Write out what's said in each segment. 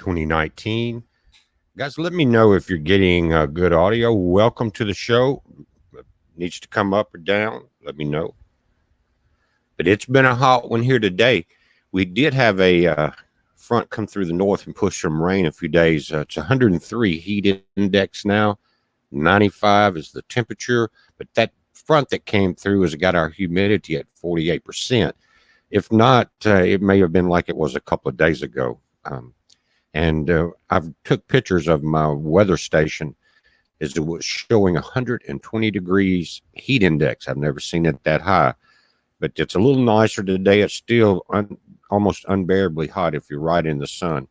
2019. Guys, let me know if you're getting good audio. Welcome to the show. Needs to come up or down, let me know. But it's been a hot one here today. We did have a front come through the north and push some rain a few days. It's 103 heat index now. 95 is the temperature. But that front that came through has got our humidity at 48%. If not, it may have been like it was a couple of days ago. And I've took pictures of my weather station as it was showing 120 degrees heat index. I've never seen it that high, but it's a little nicer today. It's still almost unbearably hot if you're right in the sun.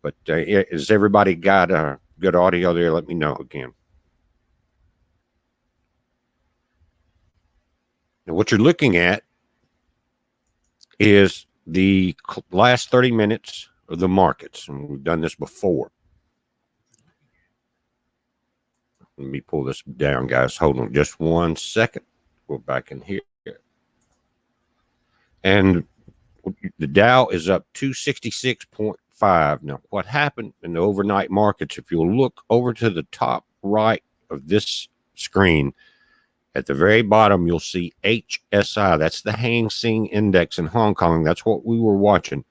But has everybody got good audio there? Let me know again. Now, what you're looking at is the last 30 minutes of the markets, and we've done this before. Let me pull this down, guys. Hold on just 1 second. Go back in here. And the Dow is up 266.5. Now, what happened in the overnight markets, if you'll look over to the top right of this screen, at the very bottom, you'll see HSI. That's the Hang Seng Index in Hong Kong. That's what we were watching.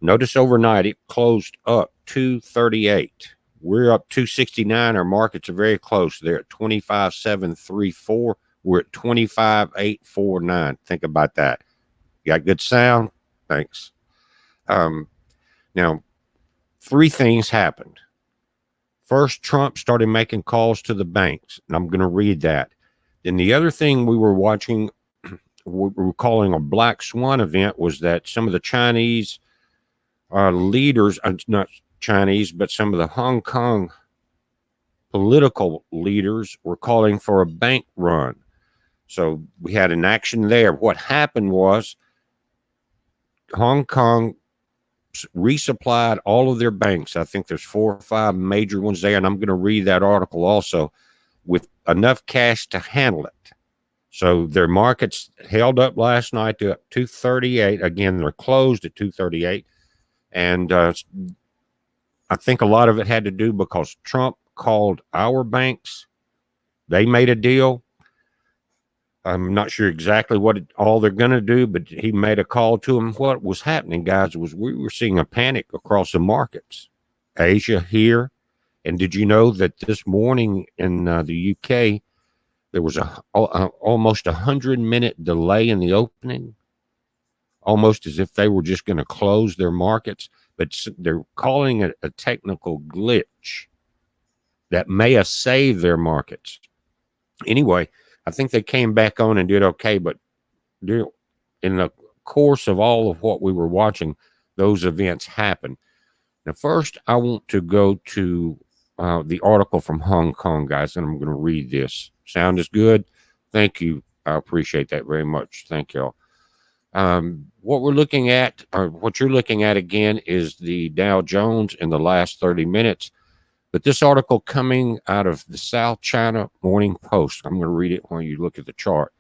Notice overnight, it closed up 238. We're up 269. Our markets are very close. They're at 25,734. We're at 25,849. Think about that. You got good sound? Thanks. Now, three things happened. First, Trump started making calls to the banks, and I'm going to read that. Then the other thing we were watching, we were calling a black swan event, was that some of the Chinese leaders, not Chinese, but some of the Hong Kong political leaders were calling for a bank run. So we had an action there. What happened was Hong Kong resupplied all of their banks. I think there's 4 or 5 major ones there, and I'm going to read that article also, with enough cash to handle it. So their markets held up last night to 238. Again, they're closed at 238. And I think a lot of it had to do because Trump called our banks. They made a deal. I'm not sure exactly what all they're going to do, but he made a call to them. What was happening, guys, was we were seeing a panic across the markets. Asia here. And did you know that this morning in the UK, there was almost 100-minute delay in the opening? Almost as if they were just going to close their markets, but they're calling it a technical glitch that may have saved their markets. Anyway, I think they came back on and did okay, but in the course of all of what we were watching, those events happened. Now, first, I want to go to the article from Hong Kong, guys, and I'm going to read this. Sound is good? Thank you. I appreciate that very much. Thank y'all. What we're looking at, or what you're looking at again, is the Dow Jones in the last 30 minutes. But this article coming out of the South China Morning Post, I'm going to read it while you look at the chart.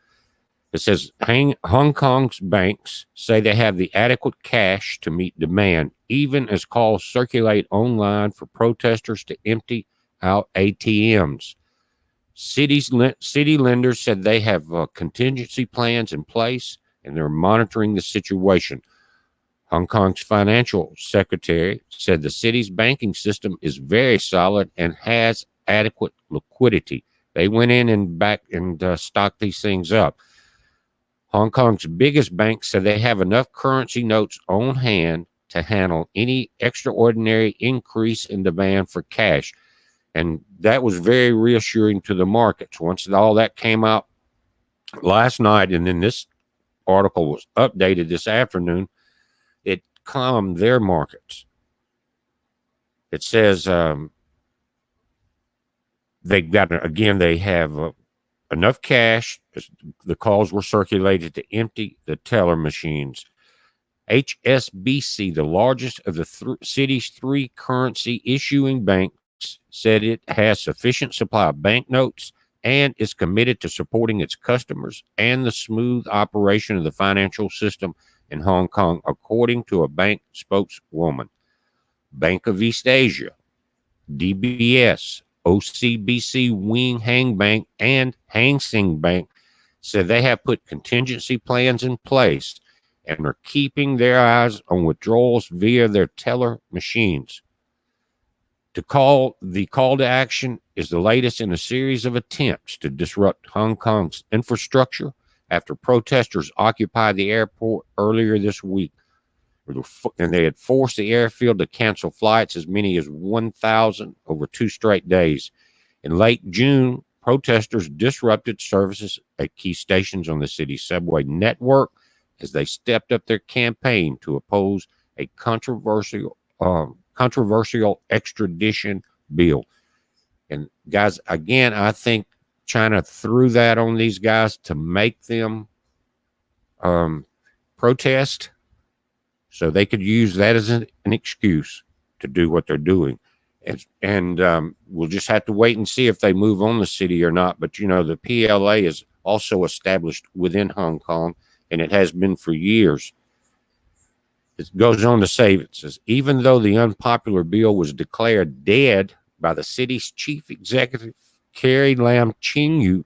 It says, Hong Kong's banks say they have the adequate cash to meet demand, even as calls circulate online for protesters to empty out ATMs. City lenders said they have contingency plans in place, and they're monitoring the situation. Hong Kong's financial secretary said the city's banking system is very solid and has adequate liquidity. They went in and stocked these things up. Hong Kong's biggest bank said they have enough currency notes on hand to handle any extraordinary increase in demand for cash. And that was very reassuring to the markets. Once all that came out last night, and then this article was updated this afternoon, it calmed their markets. It says they have enough cash. The calls were circulated to empty the teller machines. HSBC, the largest of the city's 3 currency issuing banks, said it has sufficient supply of banknotes and is committed to supporting its customers and the smooth operation of the financial system in Hong Kong, according to a bank spokeswoman. Bank of East Asia, DBS, OCBC Wing Hang Bank, and Hang Seng Bank said they have put contingency plans in place and are keeping their eyes on withdrawals via their teller machines. The call to action is the latest in a series of attempts to disrupt Hong Kong's infrastructure after protesters occupied the airport earlier this week. And they had forced the airfield to cancel flights as many as 1,000 over 2 straight days. In late June, protesters disrupted services at key stations on the city's subway network as they stepped up their campaign to oppose a controversial extradition bill. And guys, again, I think China threw that on these guys to make them protest, so they could use that as an excuse to do what they're doing. And we'll just have to wait and see if they move on the city or not. But, you know, the PLA is also established within Hong Kong, and it has been for years. It goes on to say, it says, even though the unpopular bill was declared dead by the city's chief executive, Carrie Lam Ching-yu,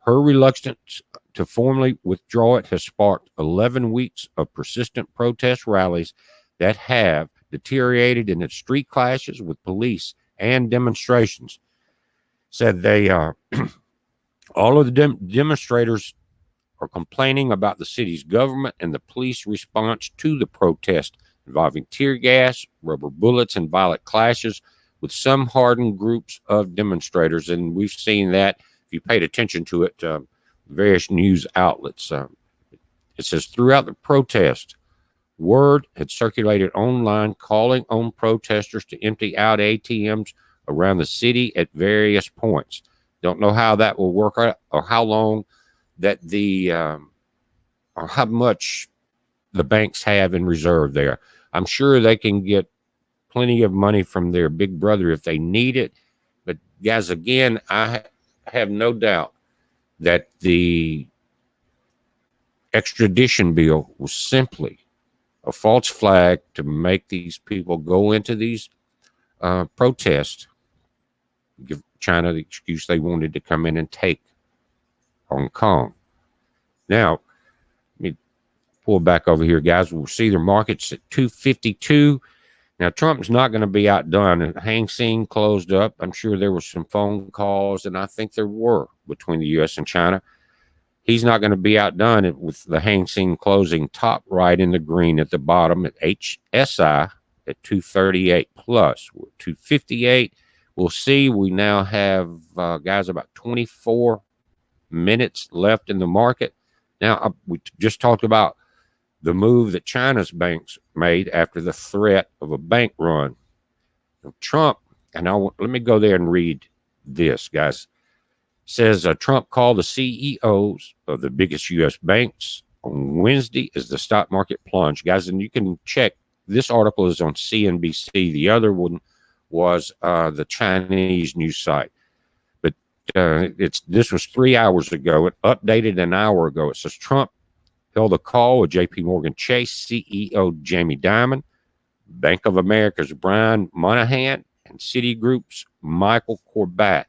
her reluctance to formally withdraw it has sparked 11 weeks of persistent protest rallies that have deteriorated into street clashes with police and demonstrations. Said they all of the demonstrators are complaining about the city's government and the police response to the protest, involving tear gas, rubber bullets, and violent clashes with some hardened groups of demonstrators. And we've seen that, if you paid attention to it, various news outlets. It says throughout the protest, word had circulated online calling on protesters to empty out ATMs around the city at various points. Don't know how that will work out or how long that or how much the banks have in reserve there. I'm sure they can get plenty of money from their big brother if they need it. But guys, again, I have no doubt that the extradition bill was simply a false flag to make these people go into these protests, give China the excuse they wanted to come in and take Hong Kong. Now, let me pull back over here, guys. We'll see their markets at 252. Now, Trump's not going to be outdone. Hang Seng closed up. I'm sure there were some phone calls, and I think there were, between the U.S. and China. He's not going to be outdone with the Hang Seng closing top right in the green at the bottom at HSI at 238 plus. 258. We'll see. We now have, guys, about 24 minutes left in the market. Now, we just talked about the move that China's banks made after the threat of a bank run. Trump, and let me go there and read this, guys. Says Trump called the CEOs of the biggest U.S. banks on Wednesday as the stock market plunged. Guys, and you can check, this article is on CNBC. The other one was the Chinese news site. But this was 3 hours ago. It updated an hour ago. It says Trump held a call with JP Morgan Chase CEO Jamie Dimon, Bank of America's Brian Moynihan, and Citigroup's Michael Corbat,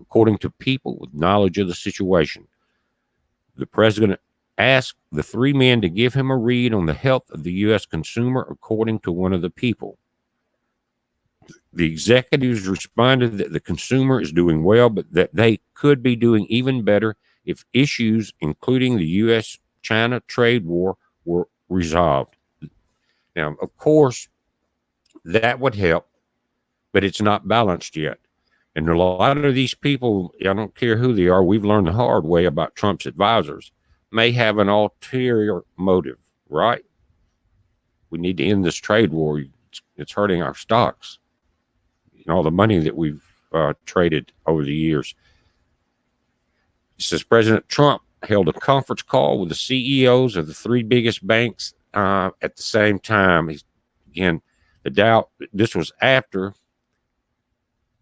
according to people with knowledge of the situation. The president asked the three men to give him a read on the health of the U.S. consumer, according to one of the people. The executives responded that the consumer is doing well, but that they could be doing even better if issues, including the U.S.-China trade war, were resolved. Now, of course, that would help, but it's not balanced yet. And a lot of these people, I don't care who they are, we've learned the hard way about Trump's advisors, may have an ulterior motive, right? We need to end this trade war. It's hurting our stocks and all the money that we've traded over the years. It says President Trump held a conference call with the CEOs of the three biggest banks at the same time. Again, the Dow, this was after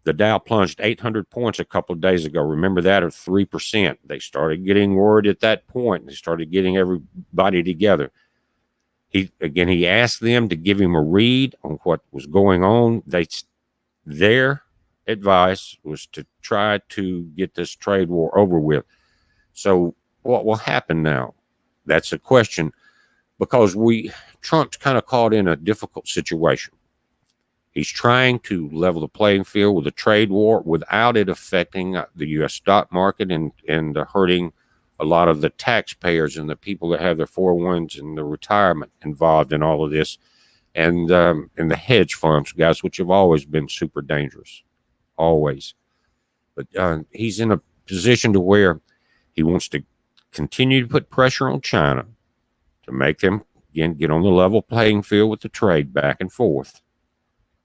the Dow plunged 800 points a couple of days ago. Remember that, or 3%. They started getting worried at that point. They started getting everybody together. He asked them to give him a read on what was going on. Their advice was to try to get this trade war over with. So what will happen now? That's a question, because Trump's kind of caught in a difficult situation. He's trying to level the playing field with a trade war without it affecting the U.S. stock market and hurting a lot of the taxpayers and the people that have their 401s and the retirement involved in all of this, and the hedge funds, guys, which have always been super dangerous, always. But he's in a position to where he wants to continue to put pressure on China to make them, again, get on the level playing field with the trade back and forth.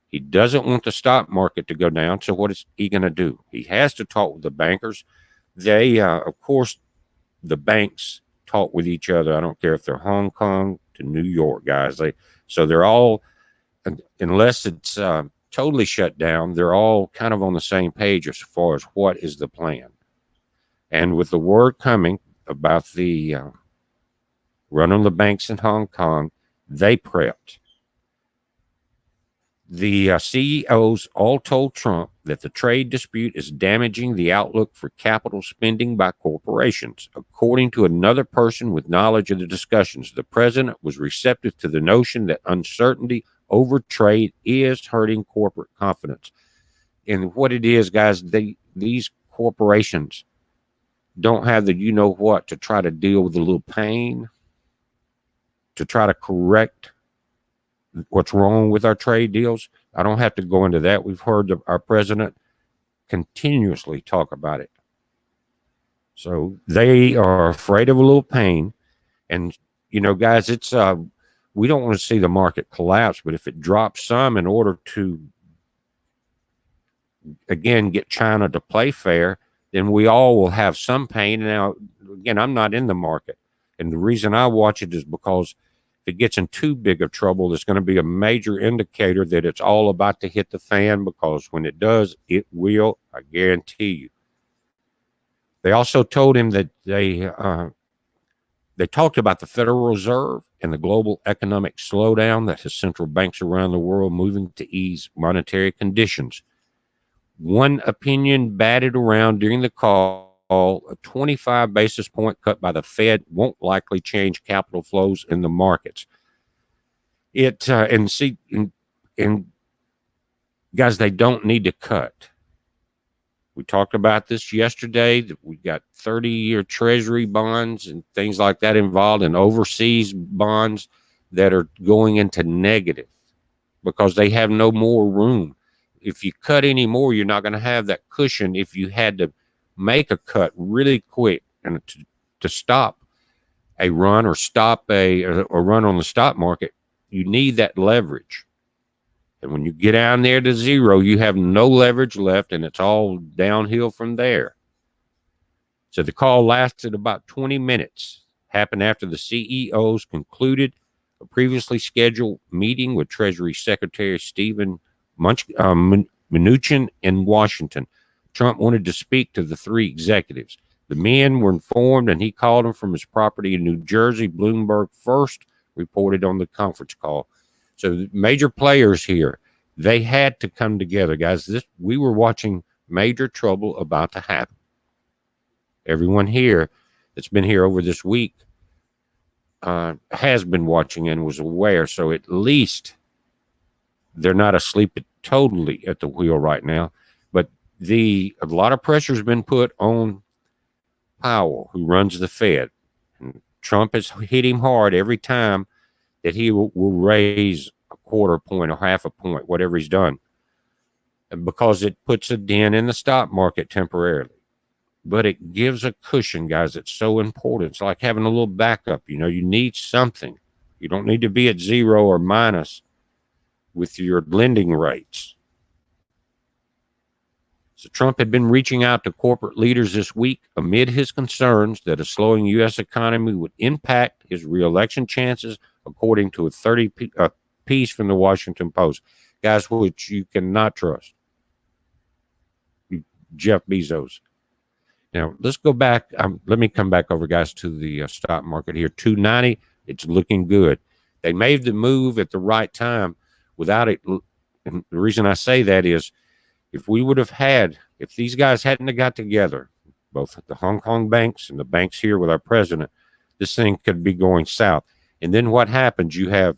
He doesn't want the stock market to go down. So what is he going to do? He has to talk with the bankers. They, of course, the banks talk with each other. I don't care if they're Hong Kong to New York, guys. So they're all, unless it's totally shut down, they're all kind of on the same page as far as what is the plan. And with the word coming about the run on the banks in Hong Kong, they prepped. The CEOs all told Trump that the trade dispute is damaging the outlook for capital spending by corporations. According to another person with knowledge of the discussions, the president was receptive to the notion that uncertainty over trade is hurting corporate confidence. And what it is, guys, these corporations don't have the you-know-what to try to deal with a little pain, to try to correct what's wrong with our trade deals. I don't have to go into that. We've heard our president continuously talk about it. So they are afraid of a little pain. And, guys, it's we don't want to see the market collapse, but if it drops some in order to, again, get China to play fair, then we all will have some pain. Now, again, I'm not in the market. And the reason I watch it is because if it gets in too big of trouble, it's going to be a major indicator that it's all about to hit the fan, because when it does, it will, I guarantee you. They also told him that they talked about the Federal Reserve and the global economic slowdown that has central banks around the world moving to ease monetary conditions. One opinion batted around during the call, a 25 basis point cut by the Fed won't likely change capital flows in the markets. And guys, they don't need to cut. We talked about this yesterday, that we got 30-year treasury bonds and things like that involved, and overseas bonds that are going into negative because they have no more room. If you cut any more, you're not going to have that cushion if you had to make a cut really quick and to stop a run or stop a run on the stock market. You need that leverage. And when you get down there to zero, you have no leverage left, and it's all downhill from there. So the call lasted about 20 minutes, happened after the CEOs concluded a previously scheduled meeting with Treasury Secretary Steven Mnuchin in Washington. Trump wanted to speak to the three executives. The men were informed, and he called them from his property in New Jersey. Bloomberg first reported on the conference call. So the major players here, they had to come together, guys. We were watching major trouble about to happen. Everyone here that's been here over this week has been watching and was aware. So at least they're not asleep totally at the wheel right now. But a lot of pressure has been put on Powell, who runs the Fed. And Trump has hit him hard every time that he will raise a quarter point or half a point, whatever he's done, because it puts a dent in the stock market temporarily. But it gives a cushion, guys. It's so important. It's like having a little backup. You need something. You don't need to be at zero or minus with your lending rates. So Trump had been reaching out to corporate leaders this week amid his concerns that a slowing U.S. economy would impact his reelection chances, according to a 30 piece from the Washington Post. Guys, which you cannot trust. Jeff Bezos. Now, let's go back. Let me come back over, guys, to the stock market here. 290, it's looking good. They made the move at the right time without it. And the reason I say that is if these guys hadn't have got together, both the Hong Kong banks and the banks here with our president, this thing could be going south. And then what happens? You have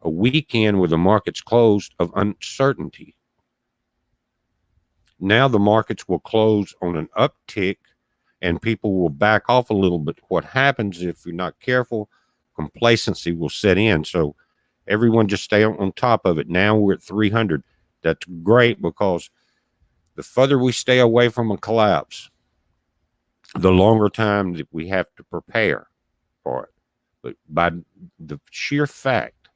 a weekend where the market's closed of uncertainty. Now the markets will close on an uptick and people will back off a little bit. What happens if you're not careful, complacency will set in. So everyone just stay on top of it. Now we're at 300. That's great because the further we stay away from a collapse, the longer time that we have to prepare for it. But by the sheer fact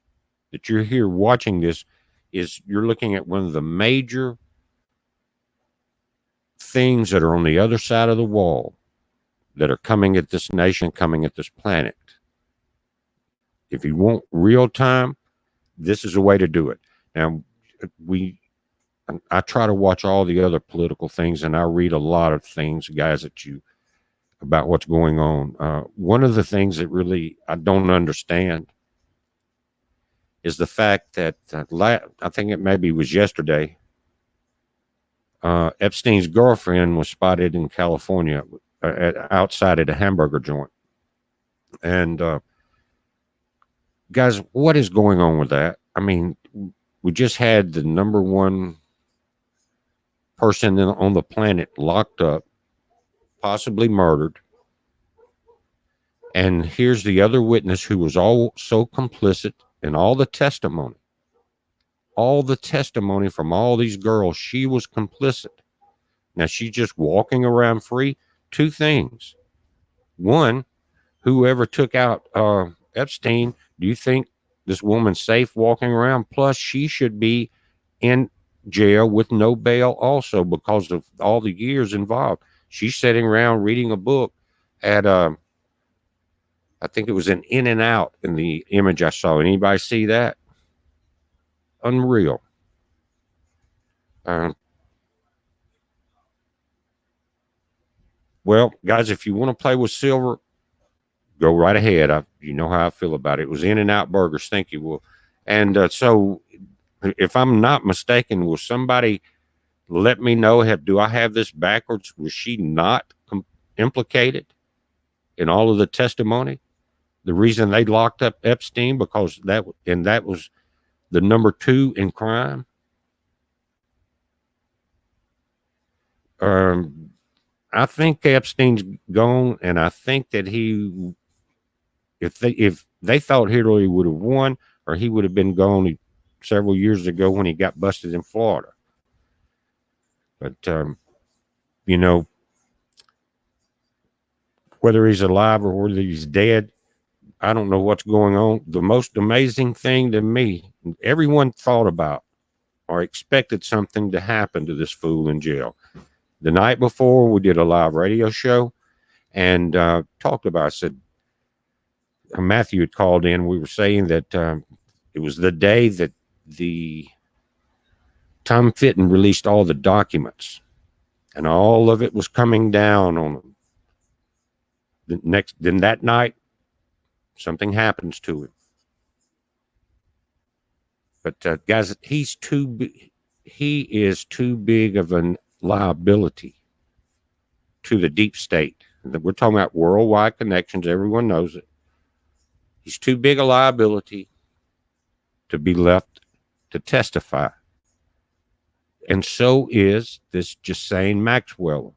that you're here watching this, is you're looking at one of the major things that are on the other side of the wall that are coming at this nation, coming at this planet. If you want real time, this is a way to do it. Now, I try to watch all the other political things, and I read a lot of things, guys, about what's going on. One of the things that really I don't understand is the fact that I think it maybe was yesterday, Epstein's girlfriend was spotted in California outside at a hamburger joint. And guys, what is going on with that? I mean, we just had the number one person on the planet locked up, possibly murdered. And here's the other witness who was also complicit in all the testimony from all these girls. She was complicit. Now she's just walking around free. Two things. One, whoever took out Epstein, do you think this woman's safe walking around? Plus, she should be in jail with no bail also because of all the years involved. She's sitting around reading a book at I think it was an In and Out in the image I saw. Anybody see that? Unreal. Well, guys, if you want to play with silver, go right ahead. You know how I feel about it. It was In and Out Burgers. Thank you, Will. And so, if I'm not mistaken, will somebody let me know? Do I have this backwards? Was she not implicated in all of the testimony? The reason they locked up Epstein because that was the number 2 in crime. I think Epstein's gone, and I think that if they thought Hillary would have won, or he would have been gone several years ago when he got busted in Florida. But whether he's alive or whether he's dead, I don't know what's going on. The most amazing thing to me, everyone thought about or expected something to happen to this fool in jail. The night before, we did a live radio show and talked about it. I said, Matthew had called in. We were saying that it was the day that the Tom Fitton released all the documents, and all of it was coming down on him. Then that night, something happens to him. But guys, he is too big of a liability to the deep state. We're talking about worldwide connections. Everyone knows it. He's too big a liability to be left to testify. And so is this Ghislaine Maxwell,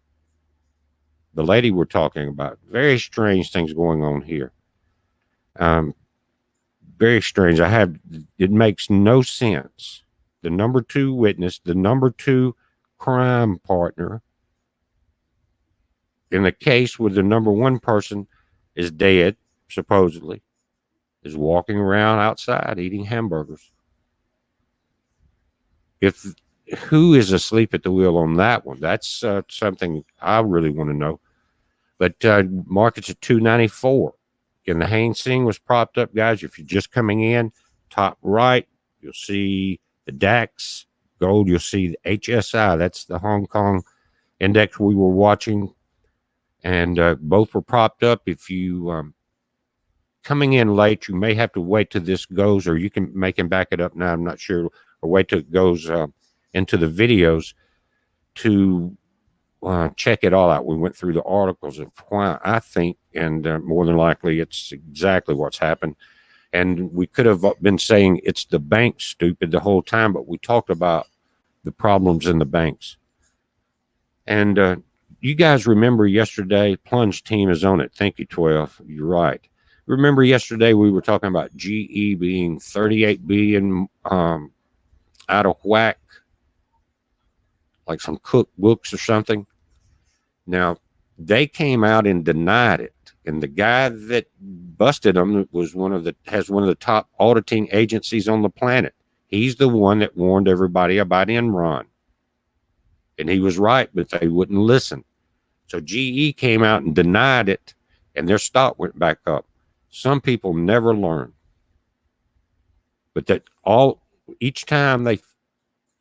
the lady we're talking about. Very strange things going on here. Very strange. It makes no sense. The number 2 witness, the number 2 crime partner in the case where the number 1 person is dead, supposedly, is walking around outside eating hamburgers. Who is asleep at the wheel on that one? That's something I really want to know. But markets at 294. And the Hang Seng was propped up, guys. If you're just coming in, top right, you'll see the DAX. Gold, you'll see the HSI. That's the Hong Kong index we were watching. And both were propped up. If you coming in late, you may have to wait till this goes, or you can make him back it up now. I'm not sure, or wait till it goes into the videos to check it all out. We went through the articles of why I think, and more than likely, it's exactly what's happened. And we could have been saying it's the banks, stupid, the whole time, but we talked about the problems in the banks. And you guys remember yesterday, Plunge Team is on it. Thank you, 12. You're right. Remember yesterday we were talking about GE being 38 billion out of whack, like some cookbooks or something. Now, they came out and denied it. And the guy that busted them was has one of the top auditing agencies on the planet. He's the one that warned everybody about Enron. And he was right, but they wouldn't listen. So GE came out and denied it, and their stock went back up. Some people never learn. But each time they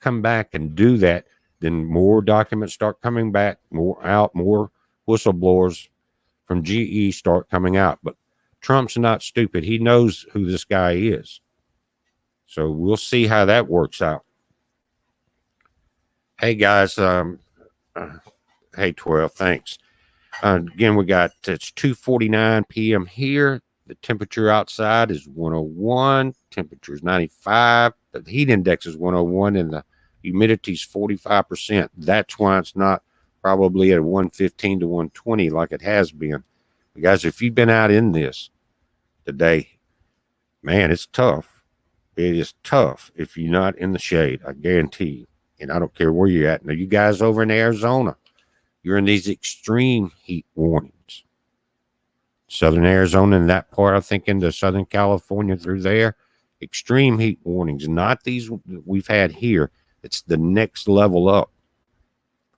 come back and do that, then more documents start coming back, more whistleblowers from GE start coming out. But Trump's not stupid. He knows who this guy is. So we'll see how that works out. Hey, guys. Hey, 12. Thanks. Again, it's 2:49 p.m. here. The temperature outside is 101. Temperature is 95. The heat index is 101, and the humidity is 45%. That's why it's not probably at 115 to 120 like it has been. But guys, if you've been out in this today, man, it's tough. It is tough if you're not in the shade, I guarantee you. And I don't care where you're at. Now, you guys over in Arizona, you're in these extreme heat warnings. Southern Arizona and that part, I think into Southern California through there, extreme heat warnings, not these we've had here. It's the next level up.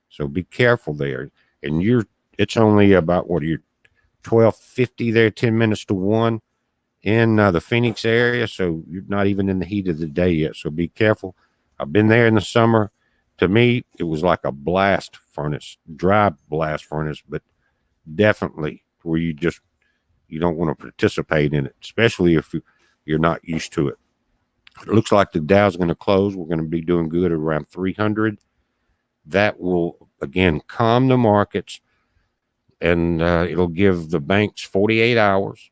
So be careful there. And it's only about, you're 12:50 there, 10 minutes to 1 in the Phoenix area. So you're not even in the heat of the day yet. So be careful. I've been there in the summer. To me, it was like a blast furnace, dry blast furnace, but definitely where you don't want to participate in it, especially if you're not used to it. It looks like the Dow's going to close. We're going to be doing good at around 300. That will, again, calm the markets, and it'll give the banks 48 hours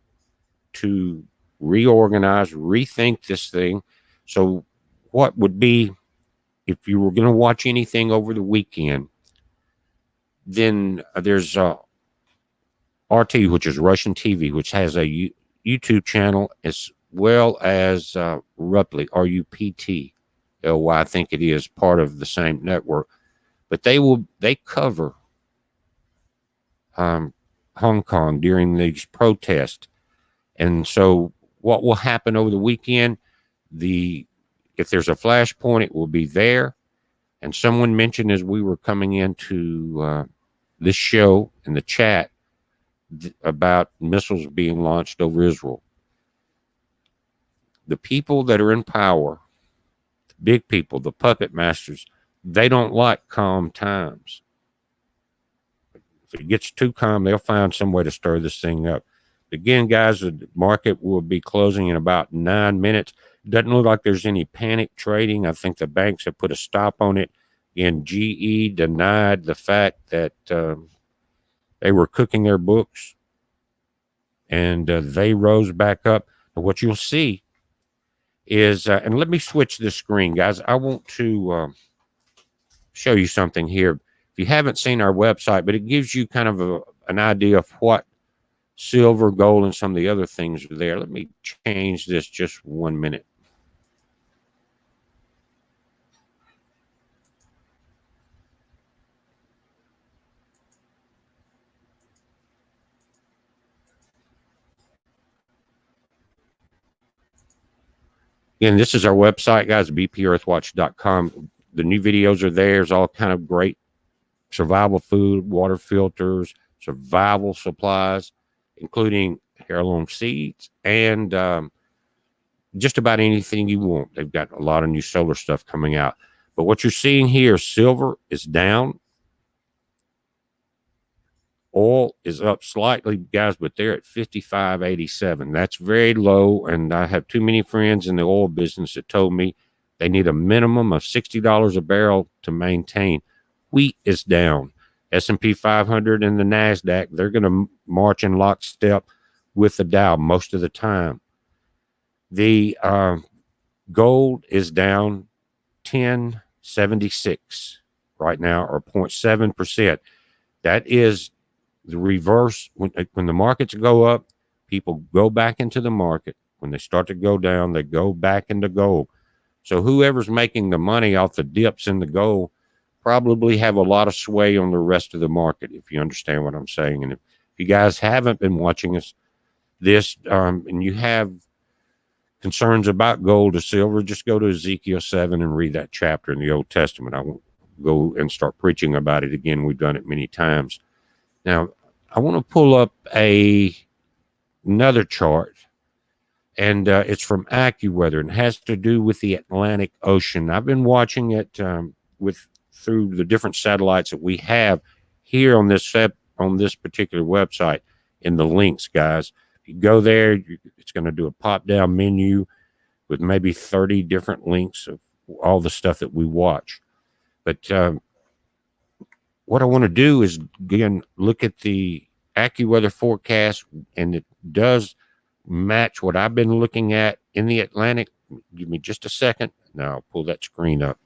to reorganize, rethink this thing. So what would be, if you were going to watch anything over the weekend, then there's RT, which is Russian TV, which has a YouTube channel, as well as Ruptly, RUPTLY, I think it is part of the same network. But they cover Hong Kong during these protests. And so what will happen over the weekend, if there's a flashpoint, it will be there. And someone mentioned as we were coming into this show in the chat about missiles being launched over Israel. The people that are in power, the big people, the puppet masters, they don't like calm times. If it gets too calm, they'll find some way to stir this thing up. Again, guys, the market will be closing in about 9 minutes. Doesn't look like there's any panic trading. I think the banks have put a stop on it. Again, GE denied the fact that they were cooking their books, and they rose back up. And what you'll see is, and let me switch this screen, guys. I want to show you something here. If you haven't seen our website, but it gives you kind of an idea of what silver, gold, and some of the other things are there. Let me change this just 1 minute. Again, this is our website, guys, bpearthwatch.com. The new videos are there. There's all kind of great survival food, water filters, survival supplies, including heirloom seeds, and just about anything you want. They've got a lot of new solar stuff coming out. But what you're seeing here, silver is down. Oil is up slightly, guys, but they're at 55.87. That's very low, and I have too many friends in the oil business that told me they need a minimum of $60 a barrel to maintain. Wheat is down. S&P 500 and the NASDAQ, they're going to march in lockstep with the Dow most of the time. The gold is down 10.76 right now, or 0.7%. That is the reverse. When the markets go up, people go back into the market. When they start to go down, they go back into gold. So whoever's making the money off the dips in the gold probably have a lot of sway on the rest of the market, if you understand what I'm saying. And if you guys haven't been watching this, and you have concerns about gold or silver, just go to Ezekiel 7 and read that chapter in the Old Testament. I won't go and start preaching about it again. We've done it many times. Now, I want to pull up another chart, and it's from AccuWeather, and has to do with the Atlantic Ocean. I've been watching it through the different satellites that we have here on this particular website in the links, guys. If you go there, it's going to do a pop-down menu with maybe 30 different links of all the stuff that we watch. But what I want to do is, again, look at the AccuWeather forecast, and it does match what I've been looking at in the Atlantic. Give me just a second. Now I'll pull that screen up.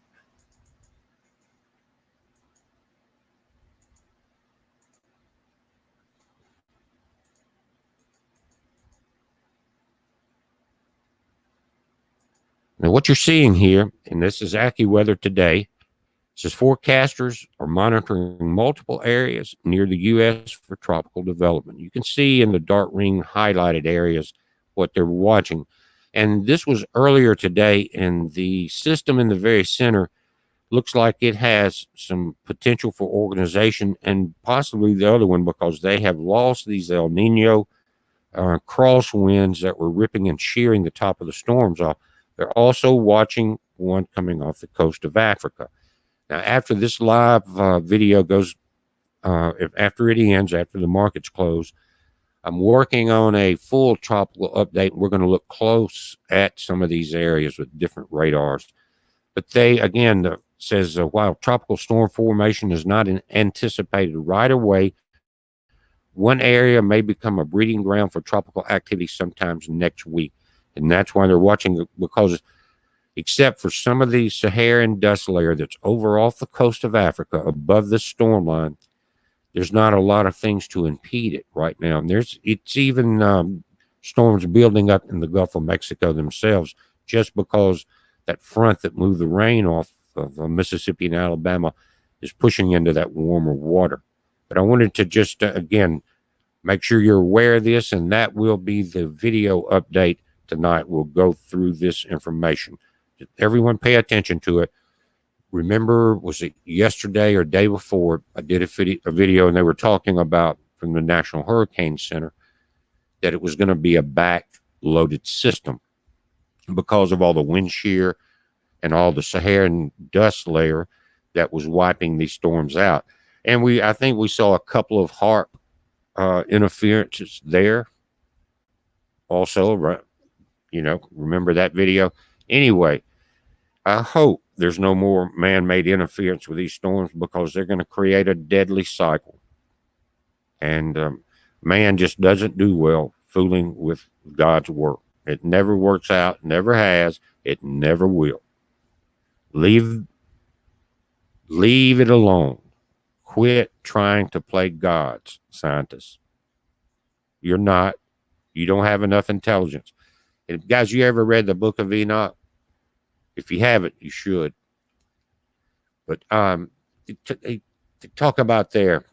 Now, what you're seeing here, and this is AccuWeather today, says forecasters are monitoring multiple areas near the U.S. for tropical development. You can see in the dark ring highlighted areas what they're watching. And this was earlier today, and the system in the very center looks like it has some potential for organization, and possibly the other one, because they have lost these El Nino crosswinds that were ripping and shearing the top of the storms off. They're also watching one coming off the coast of Africa. Now, after this live video goes, after it ends, after the markets close, I'm working on a full tropical update. We're going to look close at some of these areas with different radars. But they, again, says while tropical storm formation is not anticipated right away, one area may become a breeding ground for tropical activity sometimes next week. And that's why they're watching, because except for some of the Saharan dust layer that's over off the coast of Africa above the storm line, there's not a lot of things to impede it right now. And it's even storms building up in the Gulf of Mexico themselves, just because that front that moved the rain off of Mississippi and Alabama is pushing into that warmer water. But I wanted to just, again, make sure you're aware of this, and that will be the video update tonight. We'll go through this information. Everyone pay attention to it. Remember, was it yesterday or day before, I did a video, and they were talking about, from the National Hurricane Center, that it was going to be a back-loaded system because of all the wind shear and all the Saharan dust layer that was wiping these storms out. And I think we saw a couple of HARP interferences there also, right? Remember that video? Anyway, I hope there's no more man-made interference with these storms, because they're going to create a deadly cycle. And man just doesn't do well fooling with God's work. It never works out, never has, it never will. Leave it alone. Quit trying to play gods, scientists. You're not. You don't have enough intelligence. And guys, you ever read the book of Enoch? If you haven't, you should. But they talk about there,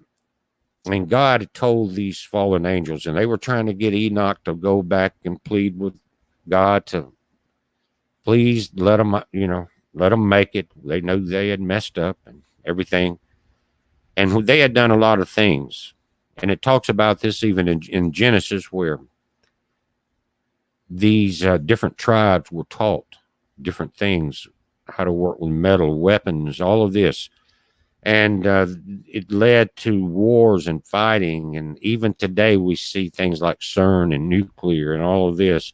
and God told these fallen angels, and they were trying to get Enoch to go back and plead with God to please let them make it. They knew they had messed up and everything, and they had done a lot of things. And it talks about this even in Genesis, where these different tribes were taught different things, how to work with metal, weapons, all of this. And it led to wars and fighting. And even today, we see things like CERN and nuclear and all of this.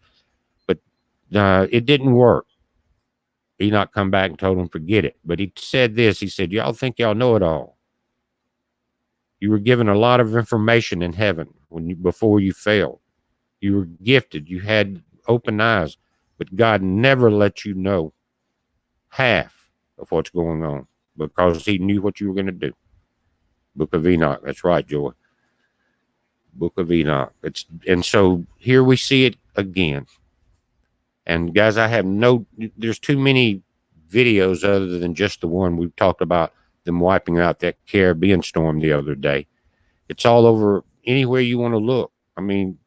But it didn't work. Enoch come back and told him, forget it. But he said this. He said, y'all think y'all know it all. You were given a lot of information in heaven before you failed. You were gifted. You had open eyes. But God never let you know half of what's going on because he knew what you were going to do. Book of Enoch. That's right, Joy. Book of Enoch. And so here we see it again. And guys, there's too many videos other than just the one we've talked about them wiping out that Caribbean storm the other day. It's all over anywhere you want to look. I mean,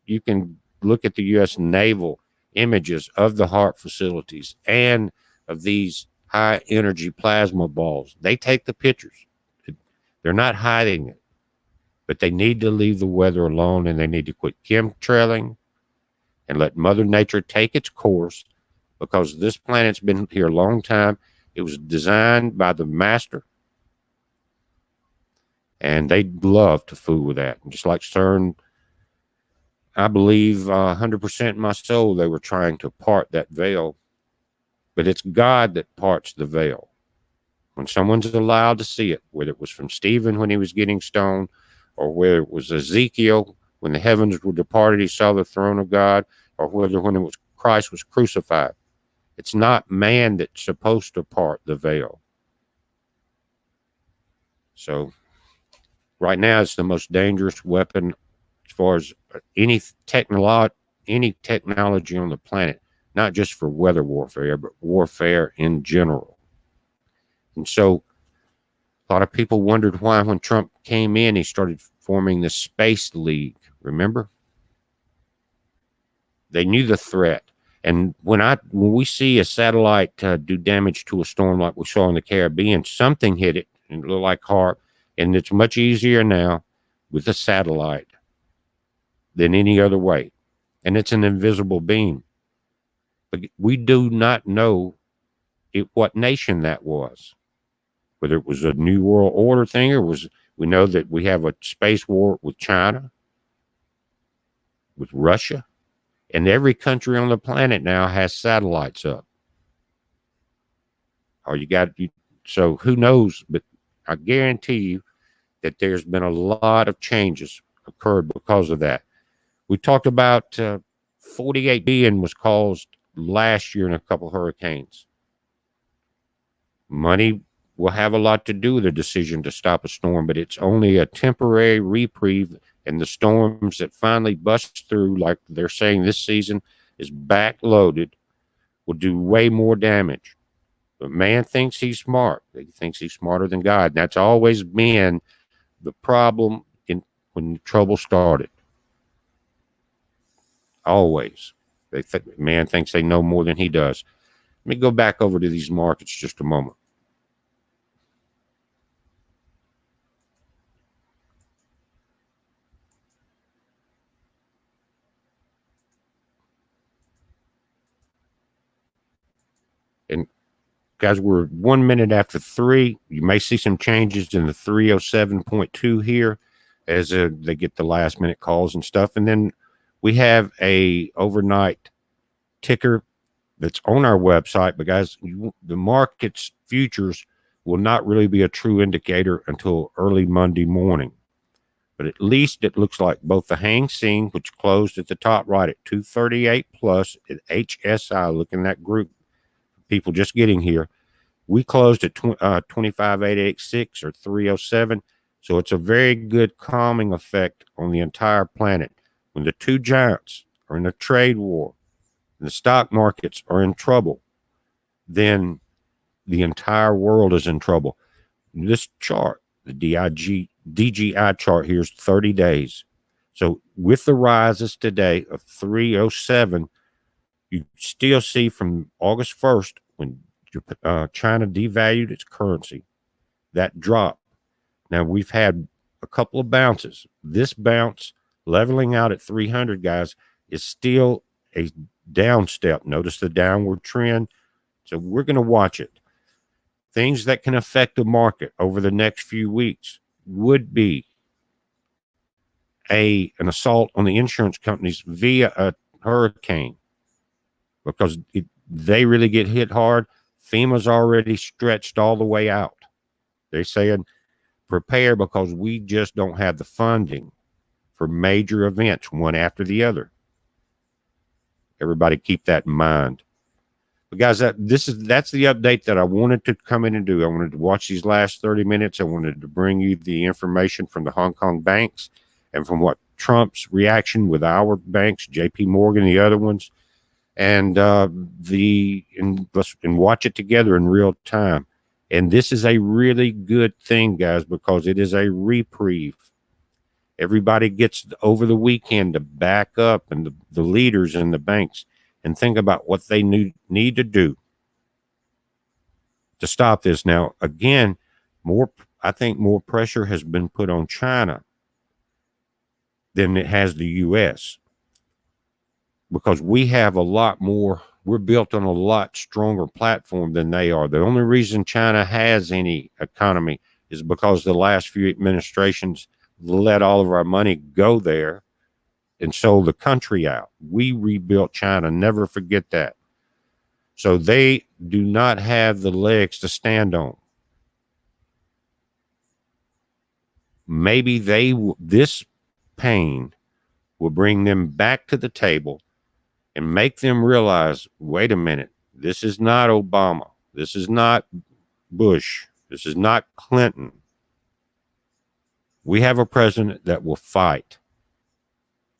you can look at the U.S. naval images of the HARP facilities and of these high energy plasma balls. They take the pictures. They're not hiding it, but they need to leave the weather alone, and they need to quit chemtrailing and let Mother Nature take its course, because this planet's been here a long time. It was designed by the master, and they love to fool with that. And just like CERN, I believe 100% in my soul they were trying to part that veil, but it's God that parts the veil. When someone's allowed to see it, whether it was from Stephen when he was getting stoned, or whether it was Ezekiel when the heavens were departed, he saw the throne of God, or whether when it was Christ was crucified. It's not man that's supposed to part the veil. So right now, it's the most dangerous weapon as far as any technology on the planet, not just for weather warfare, but warfare in general. And so a lot of people wondered why, when Trump came in, he started forming the Space League. Remember? They knew the threat. And when we see a satellite do damage to a storm like we saw in the Caribbean, something hit it and it looked like HARP. And it's much easier now with a satellite than any other way. And it's an invisible beam. But we do not know what nation that was. Whether it was a New World Order thing, or we know that we have a space war with China, with Russia, and every country on the planet now has satellites up. So who knows? But I guarantee you that there's been a lot of changes occurred because of that. We talked about 48 billion was caused last year in a couple hurricanes. Money will have a lot to do with the decision to stop a storm, but it's only a temporary reprieve. And the storms that finally bust through, like they're saying this season is backloaded, will do way more damage. But man thinks he's smart. He thinks he's smarter than God. And that's always been the problem when the trouble started. Always. Man thinks they know more than he does. Let me go back over to these markets just a moment. And guys, we're 1 minute after 3. You may see some changes in the 307.2 here as they get the last minute calls and stuff. And then we have a overnight ticker that's on our website. But guys, the market's futures will not really be a true indicator until early Monday morning. But at least it looks like both the Hang Seng, which closed at the top right at 238 plus, at HSI, looking at that group, people just getting here, we closed at 25,886 or 307. So it's a very good calming effect on the entire planet. When the two giants are in a trade war and the stock markets are in trouble, then the entire world is in trouble. This chart, the DGI chart here, is 30 days. So with the rises today of 307, you still see from August 1st, when China devalued its currency, that drop. Now we've had a couple of bounces. This bounce leveling out at 300, guys, is still a down step. Notice the downward trend. So we're going to watch it. Things that can affect the market over the next few weeks would be an assault on the insurance companies via a hurricane, because they really get hit hard. FEMA's already stretched all the way out. They're saying prepare, because we just don't have the funding for major events one after the other. Everybody keep that in mind. But guys, that's the update that I wanted to come in and do. I wanted to watch these last 30 minutes. I wanted to bring you the information from the Hong Kong banks and from what Trump's reaction with our banks, JP Morgan, the other ones, and watch it together in real time. And this is a really good thing, guys, because it is a reprieve. Everybody gets over the weekend to back up, and the leaders in the banks, and think about what they need to do to stop this. Now, again, I think more pressure has been put on China than it has the U.S., because we have a lot more. We're built on a lot stronger platform than they are. The only reason China has any economy is because the last few administrations let all of our money go there and sold the country out. We rebuilt China. Never forget that. So they do not have the legs to stand on. Maybe this pain will bring them back to the table and make them realize, wait a minute, this is not Obama. This is not Bush. This is not Clinton. We have a president that will fight.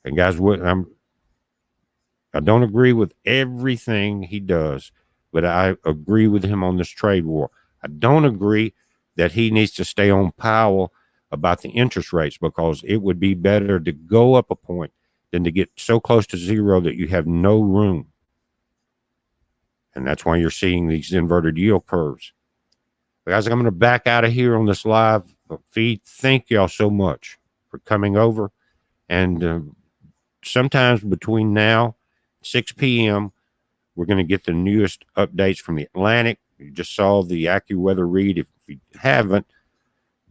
And guys, I don't agree with everything he does, but I agree with him on this trade war. I don't agree that he needs to stay on Powell about the interest rates, because it would be better to go up a point than to get so close to zero that you have no room. And that's why you're seeing these inverted yield curves. But guys, I'm going to back out of here on this live feed. Thank y'all so much for coming over. And sometimes between now 6 p.m., we're going to get the newest updates from the Atlantic. You just saw the AccuWeather read. If you haven't,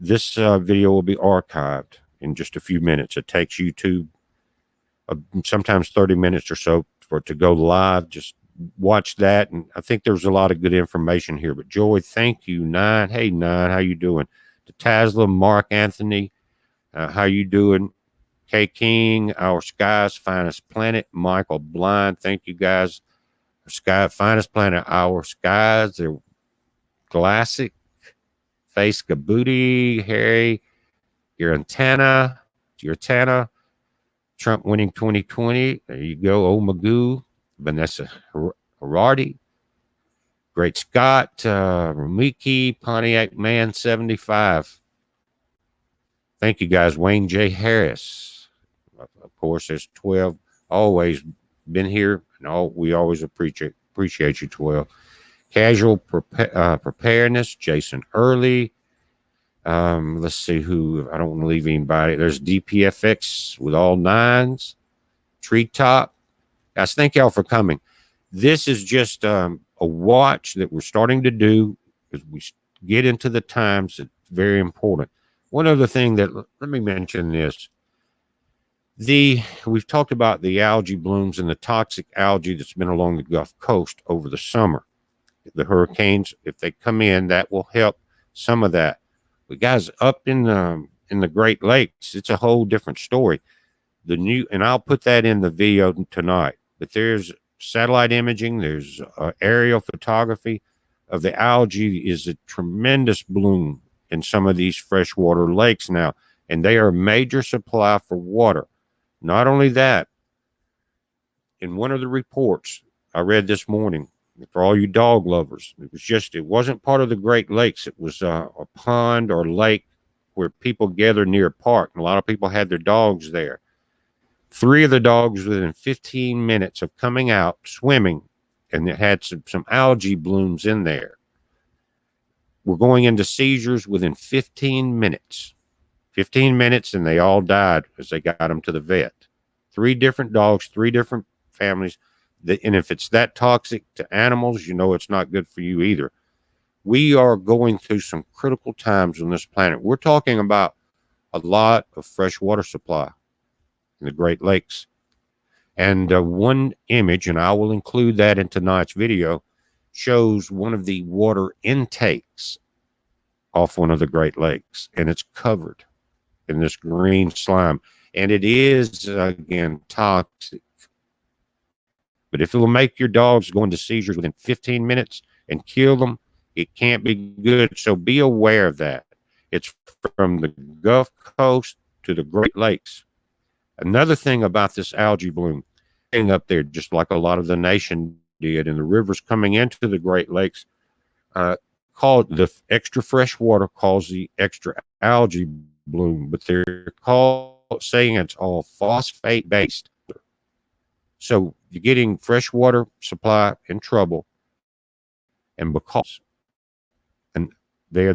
this video will be archived in just a few minutes. It takes YouTube sometimes 30 minutes or so for it to go live. Just watch that, and I think there's a lot of good information here. But Joy, thank you. Nine, hey Nine, how you doing? To Tasla, Mark Anthony, how you doing? K King, Our Sky's Finest Planet, Michael Blind, thank you guys. Sky Finest Planet, Our Skies, they're classic. Face Gabuti, Harry, your antenna, Trump winning 2020. There you go. Oh, Magoo, Vanessa Harardi, Great Scott, Rumiki, Pontiac Man 75. Thank you guys. Wayne J. Harris. Of course, there's 12. Always been here, and we always appreciate you, 12. Casual Preparedness, Jason Early. Let's see who, I don't want to leave anybody. There's DPFX with all nines. Treetop. Guys, thank y'all for coming. This is just a watch that we're starting to do as we get into the times. It's very important. One other thing that, let me mention this. We've talked about the algae blooms and the toxic algae that's been along the Gulf Coast over the summer. The hurricanes, if they come in, that will help some of that. But guys, up in the Great Lakes, it's a whole different story. And I'll put that in the video tonight. But there's satellite imaging, there's aerial photography of the algae. Is a tremendous bloom in some of these freshwater lakes now, and they are a major supply for water. Not only that, in one of the reports I read this morning, for all you dog lovers, it wasn't part of the Great Lakes. It was a pond or lake where people gather near a park, and a lot of people had their dogs there. 3 of the dogs within 15 minutes of coming out swimming, and it had some algae blooms in there, were going into seizures within 15 minutes. 15 minutes, and they all died as they got them to the vet. 3 different dogs, 3 different families. And if it's that toxic to animals, you know it's not good for you either. We are going through some critical times on this planet. We're talking about a lot of fresh water supply in the Great Lakes. And one image, and I will include that in tonight's video, shows one of the water intakes off one of the Great Lakes, and it's covered in this green slime. And it is, again, toxic. But if it will make your dogs go into seizures within 15 minutes and kill them, it can't be good. So be aware of that. It's from the Gulf Coast to the Great Lakes. Another thing about this algae bloom, up there, just like a lot of the nation did, and the rivers coming into the Great Lakes, called the extra fresh water caused the extra algae bloom, but they're saying it's all phosphate based. So you're getting fresh water supply in trouble, and the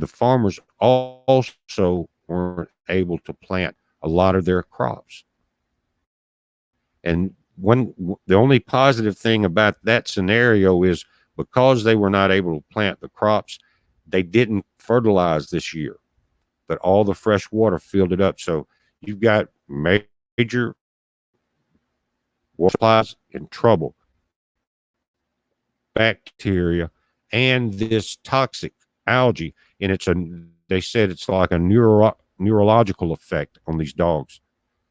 farmers also weren't able to plant a lot of their crops. And the only positive thing about that scenario is because they were not able to plant the crops, they didn't fertilize this year, but all the fresh water filled it up. So you've got major water supplies in trouble, bacteria, and this toxic algae. And they said it's like a neurological effect on these dogs.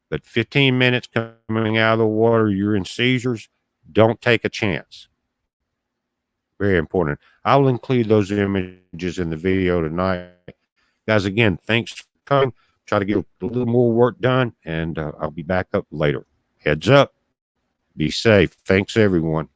But 15 minutes coming out of the water, you're in seizures. Don't take a chance. Very important. I'll include those images in the video tonight. Guys, again, thanks for coming. Try to get a little more work done, and I'll be back up later. Heads up. Be safe. Thanks, everyone.